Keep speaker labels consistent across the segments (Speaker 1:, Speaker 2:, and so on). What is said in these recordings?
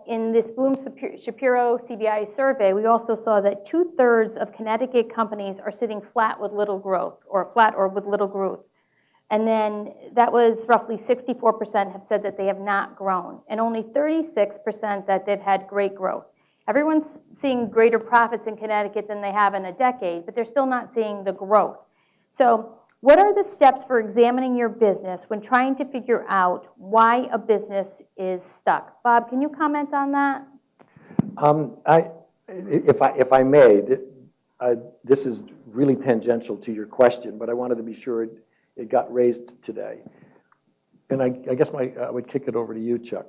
Speaker 1: in this Bloom-Shapiro CBI survey, we also saw that 2/3 of Connecticut companies are sitting flat with little growth, or flat or with little growth. And then that was roughly 64% have said that they have not grown, and only 36% that they've had great growth. Everyone's seeing greater profits in Connecticut than they have in a decade, but they're still not seeing the growth. So what are the steps for examining your business when trying to figure out why a business is stuck? Bob, can you comment on that?
Speaker 2: If I may, this is really tangential to your question, but I wanted to be sure it got raised today. And I guess I would kick it over to you, Chuck.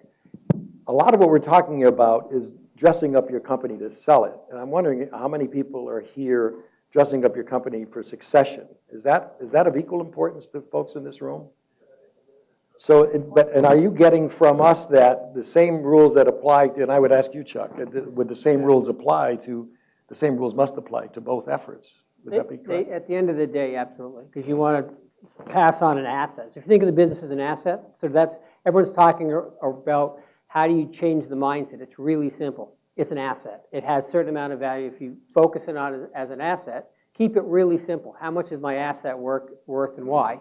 Speaker 2: A lot of what we're talking about is dressing up your company to sell it. And I'm wondering how many people are here dressing up your company for succession. Is that of equal importance to folks in this room? So, and are you getting from us that the same rules that apply to, and I would ask you, Chuck, would the same rules must apply to both efforts? Would that be correct?
Speaker 3: At the end of the day, absolutely, because you want to pass on an asset. So if you think of the business as an asset, so everyone's talking about how do you change the mindset. It's really simple. It's an asset. It has a certain amount of value. If you focus it on it as an asset, keep it really simple. How much is my asset worth and why?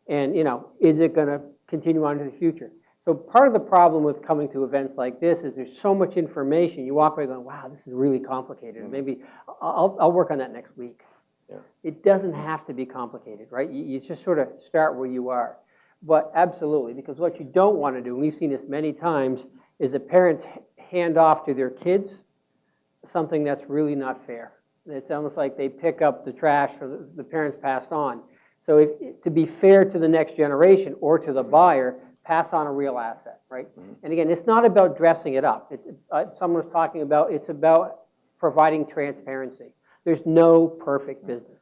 Speaker 3: And, is it going to continue on to the future? So part of the problem with coming to events like this is there's so much information. You walk away going, wow, this is really complicated. Maybe I'll work on that next week. Yeah. It doesn't have to be complicated, right? You just sort of start where you are. But absolutely, because what you don't want to do, and we've seen this many times, is that parents hand off to their kids something that's really not fair. It's almost like they pick up the trash for the parents passed on. So to be fair to the next generation or to the buyer, pass on a real asset, right? Mm-hmm. And again, it's not about dressing it up. Someone was talking about, it's about providing transparency. There's no perfect business.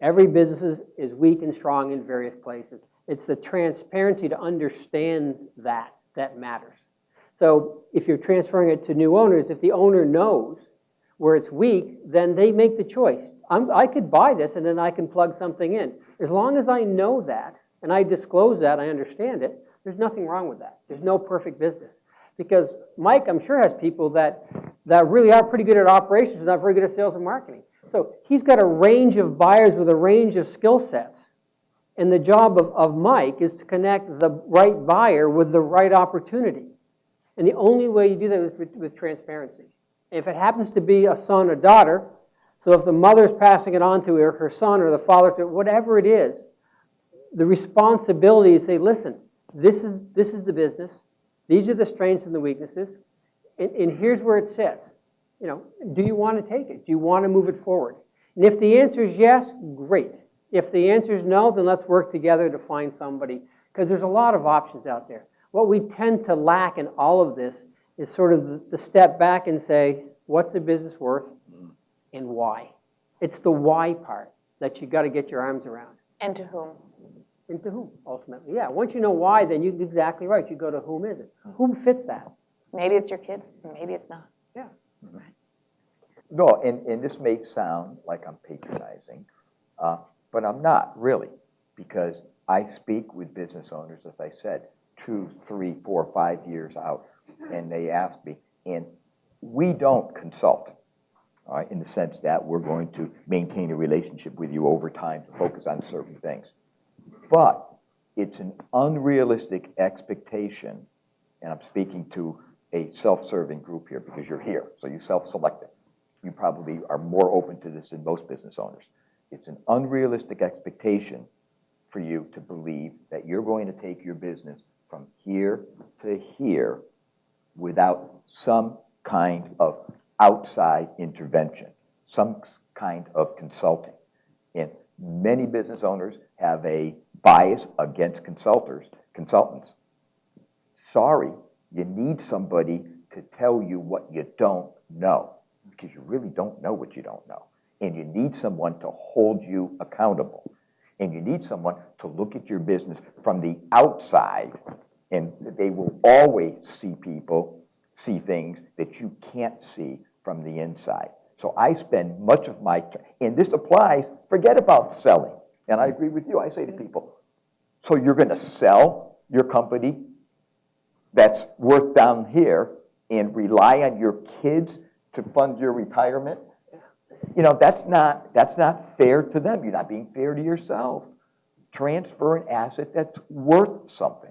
Speaker 3: Every business is weak and strong in various places. It's the transparency to understand that matters. So if you're transferring it to new owners, if the owner knows where it's weak, then they make the choice. I could buy this and then I can plug something in. As long as I know that and I disclose that, I understand it, there's nothing wrong with that. There's no perfect business. Because Mike, I'm sure, has people that really are pretty good at operations and not very good at sales and marketing. So he's got a range of buyers with a range of skill sets. And the job of Mike is to connect the right buyer with the right opportunity. And the only way you do that is with transparency. And if it happens to be a son or daughter, so if the mother's passing it on to her son or the father, to whatever it is, the responsibility is to say, listen, this is the business. These are the strengths and the weaknesses. And here's where it sits. Do you want to take it? Do you want to move it forward? And if the answer is yes, great. If the answer is no, then let's work together to find somebody. Because there's a lot of options out there. What we tend to lack in all of this is sort of the step back and say, what's a business worth and why? It's the why part that you got to get your arms around.
Speaker 4: And to whom?
Speaker 3: And to whom, ultimately. Yeah, once you know why, then you're exactly right. You go to whom is it? Whom fits that?
Speaker 4: Maybe it's your kids, maybe it's not.
Speaker 3: Yeah.
Speaker 5: Right. No, and this may sound like I'm patronizing, but I'm not really, because I speak with business owners, as I said, 2, 3, 4, 5 years out, and they ask me, and we don't consult, all right, in the sense that we're going to maintain a relationship with you over time to focus on certain things. But it's an unrealistic expectation, and I'm speaking to a self-serving group here because you're here, so you self-selected. You probably are more open to this than most business owners. It's an unrealistic expectation for you to believe that you're going to take your business from here to here without some kind of outside intervention, some kind of consulting. And many business owners have a bias against consultants. Sorry, you need somebody to tell you what you don't know, because you really don't know what you don't know. And you need someone to hold you accountable. And you need someone to look at your business from the outside, and they will always see things that you can't see from the inside. So I spend much of my time, and this applies, forget about selling. And I agree with you. I say to people, so you're going to sell your company that's worth down here and rely on your kids to fund your retirement, that's not fair to them. You're not being fair to yourself. Transfer an asset that's worth something.